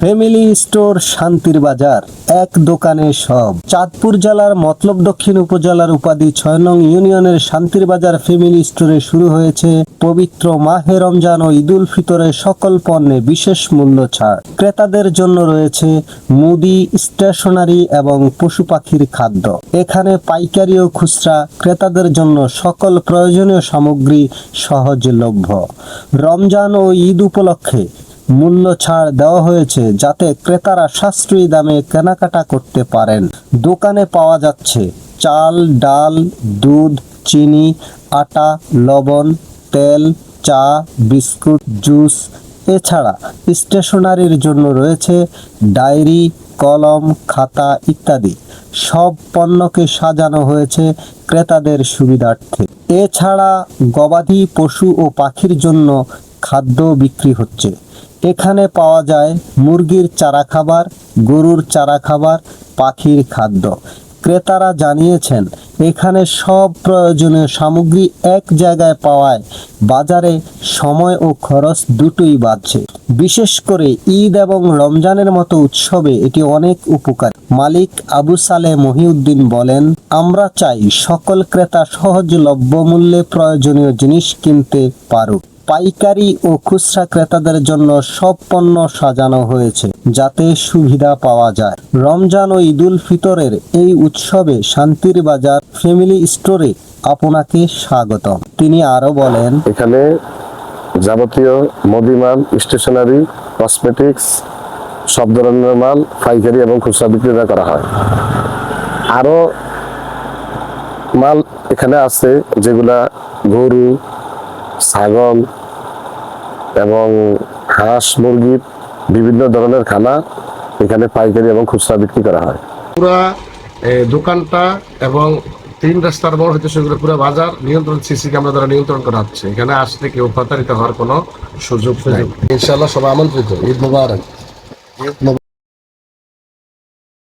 Family store শান্তির বাজার, এক দোকানে সব। চাঁদপুর জেলার মতলব দক্ষিণ উপজেলার উপাধি ৬ নং ইউনিয়নের শান্তির বাজার ফ্যামিলি স্টোরে শুরু হয়েছে পবিত্র মাহে রমজান ও ঈদুল ফিতরের সকল পণ্যে বিশেষ মূল্য ছাড়। ক্রেতাদের জন্য রয়েছে মুদি, স্টেশনারি এবং পশু পাখির খাদ্য। এখানে পাইকারি ও খুচরা ক্রেতাদের জন্য সকল প্রয়োজনীয় সামগ্রী সহজলভ্য। রমজান ও ঈদ উপলক্ষে মূল্য ছাড় দেওয়া হয়েছে যাতে ক্রেতারা সাশ্রয়ী দামে কেনাকাটা করতে পারেন। দোকানে পাওয়া যাচ্ছে চাল, ডাল, দুধ, চিনি, আটা, লবণ, তেল, চা, বিস্কুট, জুস। এছাড়া স্টেশনারির জন্য রয়েছে ডায়েরি, কলম, খাতা ইত্যাদি। সব পণ্যকে সাজানো হয়েছে ক্রেতাদের সুবিধার্থে। এছাড়া গবাদি পশু ও পাখির জন্য খাদ্য বিক্রি হচ্ছে। এখানে পাওয়া যায় মুরগির চারা খাবার, গরুর চারা খাবার, পাখির খাদ্য। ক্রেতারা জানিয়েছেন এখানে সব প্রয়োজনীয় সামগ্রী এক জায়গায় পাওয়ায় বাজারে সময় ও খরচ দুটোই বাঁচছে। বিশেষ করে ঈদ এবং রমজানের মতো উৎসবে এটি অনেক উপকার। মালিক আবু সালেহ মহিউদ্দিন বলেন, আমরা চাই সকল ক্রেতা সহজলভ্য মূল্যে প্রয়োজনীয় জিনিস কিনতে পারুক। পাইকারি ও খুচরা ক্রেতাদের জন্য সব পণ্য সাজানো হয়েছে যাতে সুবিধা পাওয়া যায়। রমজান ও ঈদুল ফিতরের এই উৎসবে শান্তির বাজার ফ্যামিলি স্টোরে আপনাকে স্বাগতম। তিনি আরো বলেন, এখানে যাবতীয় মুদিমাল, স্টেশনারি, কসমেটিক্স সব ধরনের মাল পাইকারি এবং খুচরা বিক্রিতা করা হয়। আরো মাল এখানে আছে যেগুলা গরু, ছাগল এবং হাঁস, মুরগির বিভিন্ন ধরনের খানা এখানে পাইকারি এবং খুচরা বিক্রি করা হয়। পুরা দোকানটা এবং 3 রাস্তার মোড় হইতে সেগুলো পুরো বাজার নিয়ন্ত্রণ সিসি ক্যামেরা দ্বারা নিয়ন্ত্রণ করা হচ্ছে। এখানে আসলে কেউ প্রতারিত হওয়ার কোনো সুযোগ নেই। ইনশাআল্লাহ সবাই আমন্ত্রিত। ঈদ মোবারক।